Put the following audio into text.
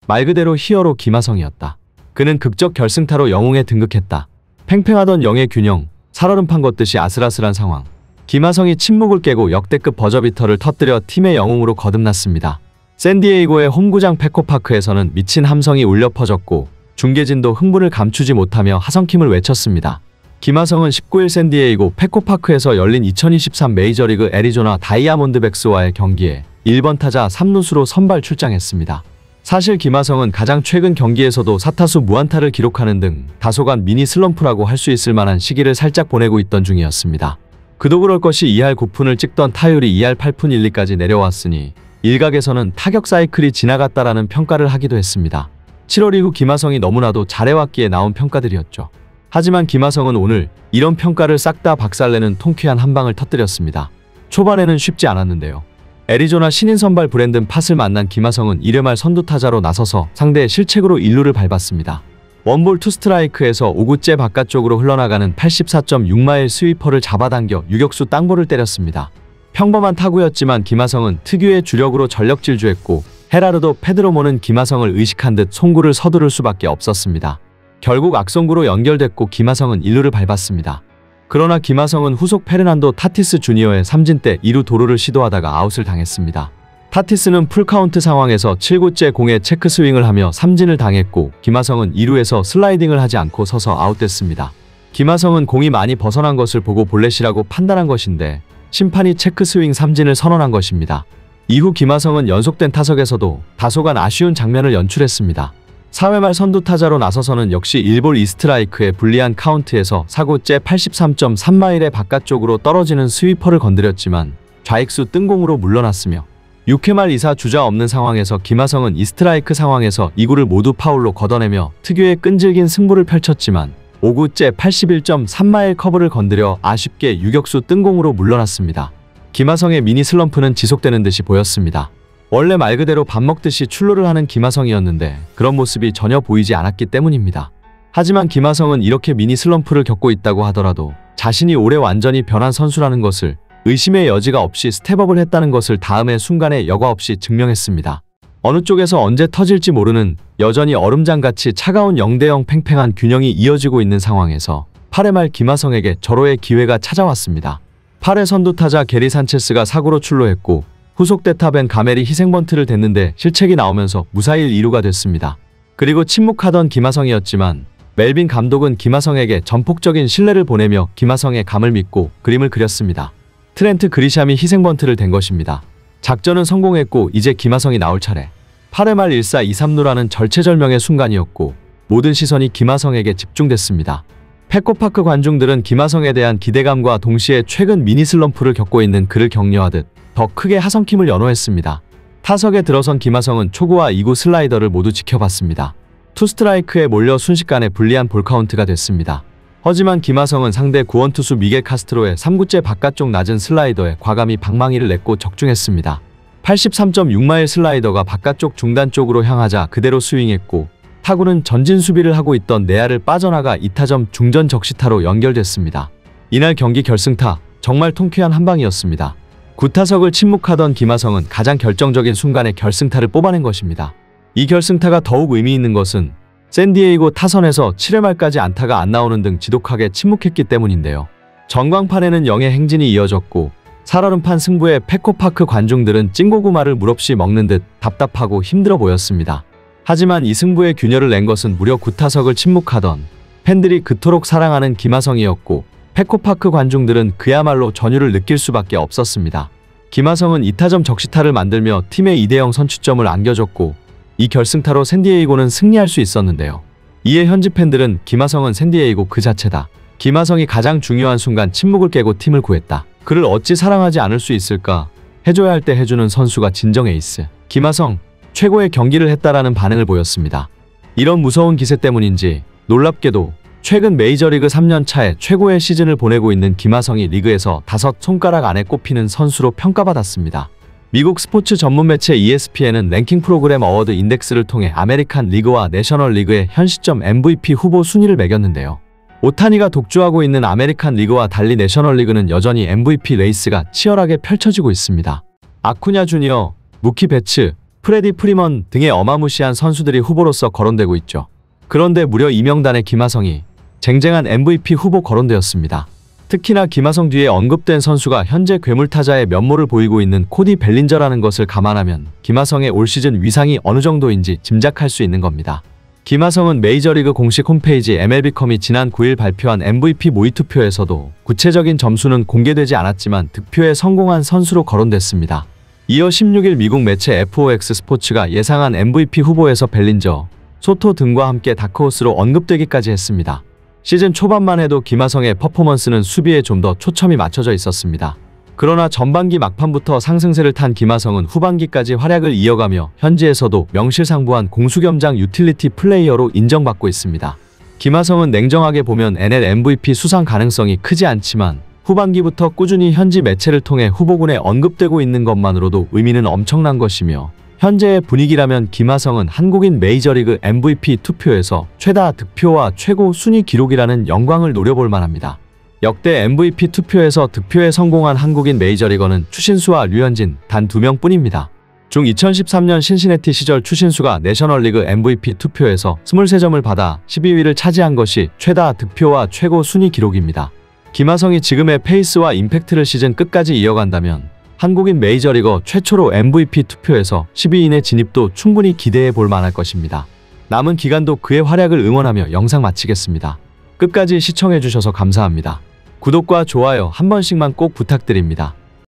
말 그대로 히어로 김하성이었다. 그는 극적 결승타로 영웅에 등극했다. 팽팽하던 영의 균형, 살얼음판 걷듯이 아슬아슬한 상황. 김하성이 침묵을 깨고 역대급 버저비터를 터뜨려 팀의 영웅으로 거듭났습니다. 샌디에이고의 홈구장 페코파크에서는 미친 함성이 울려 퍼졌고 중계진도 흥분을 감추지 못하며 하성킴을 외쳤습니다. 김하성은 19일 샌디에이고 페코파크에서 열린 2023 메이저리그 애리조나 다이아몬드백스와의 경기에 1번 타자 3루수로 선발 출장했습니다. 사실 김하성은 가장 최근 경기에서도 4타수 무안타를 기록하는 등 다소간 미니 슬럼프라고 할 수 있을 만한 시기를 살짝 보내고 있던 중이었습니다. 그도 그럴 것이 2할 9푼을 찍던 타율이 2할 8푼 1리까지 내려왔으니 일각에서는 타격 사이클이 지나갔다라는 평가를 하기도 했습니다. 7월 이후 김하성이 너무나도 잘해왔기에 나온 평가들이었죠. 하지만 김하성은 오늘 이런 평가를 싹 다 박살내는 통쾌한 한방을 터뜨렸습니다. 초반에는 쉽지 않았는데요. 애리조나 신인 선발 브랜든 팟을 만난 김하성은 1회 말 선두타자로 나서서 상대의 실책으로 1루를 밟았습니다. 원볼 투 스트라이크에서 5구째 바깥쪽으로 흘러나가는 84.6마일 스위퍼를 잡아당겨 유격수 땅볼을 때렸습니다. 평범한 타구였지만 김하성은 특유의 주력으로 전력 질주했고 헤라르도 페드로모는 김하성을 의식한 듯 송구를 서두를 수밖에 없었습니다. 결국 악송구로 연결됐고 김하성은 1루를 밟았습니다. 그러나 김하성은 후속 페르난도 타티스 주니어의 삼진 때 2루 도루를 시도하다가 아웃을 당했습니다. 타티스는 풀카운트 상황에서 7구째 공에 체크 스윙을 하며 삼진을 당했고 김하성은 2루에서 슬라이딩을 하지 않고 서서 아웃됐습니다. 김하성은 공이 많이 벗어난 것을 보고 볼넷이라고 판단한 것인데 심판이 체크 스윙 삼진을 선언한 것입니다. 이후 김하성은 연속된 타석에서도 다소간 아쉬운 장면을 연출했습니다. 4회 말 선두타자로 나서서는 역시 1볼 2스트라이크의 불리한 카운트에서 4구째 83.3마일의 바깥쪽으로 떨어지는 스위퍼를 건드렸지만 좌익수 뜬공으로 물러났으며 6회 말 2사 주자 없는 상황에서 김하성은 2스트라이크 상황에서 2구를 모두 파울로 걷어내며 특유의 끈질긴 승부를 펼쳤지만 5구째 81.3마일 커브를 건드려 아쉽게 유격수 뜬공으로 물러났습니다. 김하성의 미니 슬럼프는 지속되는 듯이 보였습니다. 원래 말 그대로 밥 먹듯이 출루를 하는 김하성이었는데 그런 모습이 전혀 보이지 않았기 때문입니다. 하지만 김하성은 이렇게 미니 슬럼프를 겪고 있다고 하더라도 자신이 올해 완전히 변한 선수라는 것을 의심의 여지가 없이 스텝업을 했다는 것을 다음의 순간에 여과 없이 증명했습니다. 어느 쪽에서 언제 터질지 모르는 여전히 얼음장같이 차가운 0대0 팽팽한 균형이 이어지고 있는 상황에서 8회 말 김하성에게 절호의 기회가 찾아왔습니다. 8회 선두타자 게리 산체스가 사구로 출루했고 후속 대타 벤 가멜이 희생번트를 댔는데 실책이 나오면서 무사히 2루가 됐습니다. 그리고 침묵하던 김하성이었지만 멜빈 감독은 김하성에게 전폭적인 신뢰를 보내며 김하성의 감을 믿고 그림을 그렸습니다. 트렌트 그리샴이 희생번트를 댄 것입니다. 작전은 성공했고 이제 김하성이 나올 차례. 8회 말 1사 2-3루라는 절체절명의 순간이었고 모든 시선이 김하성에게 집중됐습니다. 페코파크 관중들은 김하성에 대한 기대감과 동시에 최근 미니 슬럼프를 겪고 있는 그를 격려하듯 더 크게 하성킴을 연호했습니다. 타석에 들어선 김하성은 초구와 2구 슬라이더를 모두 지켜봤습니다. 투스트라이크에 몰려 순식간에 불리한 볼카운트가 됐습니다. 하지만 김하성은 상대 구원투수 미겔 카스트로의 3구째 바깥쪽 낮은 슬라이더에 과감히 방망이를 냈고 적중했습니다. 83.6마일 슬라이더가 바깥쪽 중단 쪽으로 향하자 그대로 스윙했고 타구는 전진 수비를 하고 있던 내야를 빠져나가 2타점 중전 적시타로 연결됐습니다. 이날 경기 결승타, 정말 통쾌한 한방이었습니다. 9타석을 침묵하던 김하성은 가장 결정적인 순간에 결승타를 뽑아낸 것입니다. 이 결승타가 더욱 의미 있는 것은 샌디에이고 타선에서 7회 말까지 안타가 안 나오는 등 지독하게 침묵했기 때문인데요. 전광판에는 0의 행진이 이어졌고 살얼음판 승부에 페코파크 관중들은 찡고구마를 물없이 먹는 듯 답답하고 힘들어 보였습니다. 하지만 이 승부의 균열을 낸 것은 무려 9타석을 침묵하던 팬들이 그토록 사랑하는 김하성이었고 페코파크 관중들은 그야말로 전율을 느낄 수밖에 없었습니다. 김하성은 2타점 적시타를 만들며 팀의 2대0 선취점을 안겨줬고 이 결승타로 샌디에이고는 승리할 수 있었는데요. 이에 현지 팬들은 김하성은 샌디에이고 그 자체다. 김하성이 가장 중요한 순간 침묵을 깨고 팀을 구했다. 그를 어찌 사랑하지 않을 수 있을까? 해줘야 할 때 해주는 선수가 진정 에이스. 김하성, 최고의 경기를 했다라는 반응을 보였습니다. 이런 무서운 기세 때문인지 놀랍게도 최근 메이저리그 3년 차에 최고의 시즌을 보내고 있는 김하성이 리그에서 5손가락 안에 꼽히는 선수로 평가받았습니다. 미국 스포츠 전문 매체 ESPN은 랭킹 프로그램 어워드 인덱스를 통해 아메리칸 리그와 내셔널 리그의 현 시점 MVP 후보 순위를 매겼는데요. 오타니가 독주하고 있는 아메리칸 리그와 달리 내셔널 리그는 여전히 MVP 레이스가 치열하게 펼쳐지고 있습니다. 아쿠냐 주니어, 무키 베츠, 프레디 프리먼 등의 어마무시한 선수들이 후보로서 거론되고 있죠. 그런데 무려 이 명단에 김하성이 쟁쟁한 MVP 후보 거론되었습니다. 특히나 김하성 뒤에 언급된 선수가 현재 괴물타자의 면모를 보이고 있는 코디 벨린저라는 것을 감안하면 김하성의 올 시즌 위상이 어느 정도인지 짐작할 수 있는 겁니다. 김하성은 메이저리그 공식 홈페이지 MLB.com이 지난 9일 발표한 MVP 모의 투표에서도 구체적인 점수는 공개되지 않았지만 득표에 성공한 선수로 거론됐습니다. 이어 16일 미국 매체 FOX 스포츠가 예상한 MVP 후보에서 벨린저, 소토 등과 함께 다크호스로 언급되기까지 했습니다. 시즌 초반만 해도 김하성의 퍼포먼스는 수비에 좀 더 초점이 맞춰져 있었습니다. 그러나 전반기 막판부터 상승세를 탄 김하성은 후반기까지 활약을 이어가며 현지에서도 명실상부한 공수겸장 유틸리티 플레이어로 인정받고 있습니다. 김하성은 냉정하게 보면 NL MVP 수상 가능성이 크지 않지만 후반기부터 꾸준히 현지 매체를 통해 후보군에 언급되고 있는 것만으로도 의미는 엄청난 것이며 현재의 분위기라면 김하성은 한국인 메이저리그 MVP 투표에서 최다 득표와 최고 순위 기록이라는 영광을 노려볼 만합니다. 역대 MVP 투표에서 득표에 성공한 한국인 메이저리거는 추신수와 류현진 단 2명뿐입니다. 중 2013년 신시내티 시절 추신수가 내셔널리그 MVP 투표에서 23점을 받아 12위를 차지한 것이 최다 득표와 최고 순위 기록입니다. 김하성이 지금의 페이스와 임팩트를 시즌 끝까지 이어간다면 한국인 메이저리거 최초로 MVP 투표에서 10위 이내 진입도 충분히 기대해 볼 만할 것입니다. 남은 기간도 그의 활약을 응원하며 영상 마치겠습니다. 끝까지 시청해 주셔서 감사합니다. 구독과 좋아요 한 번씩만 꼭 부탁드립니다.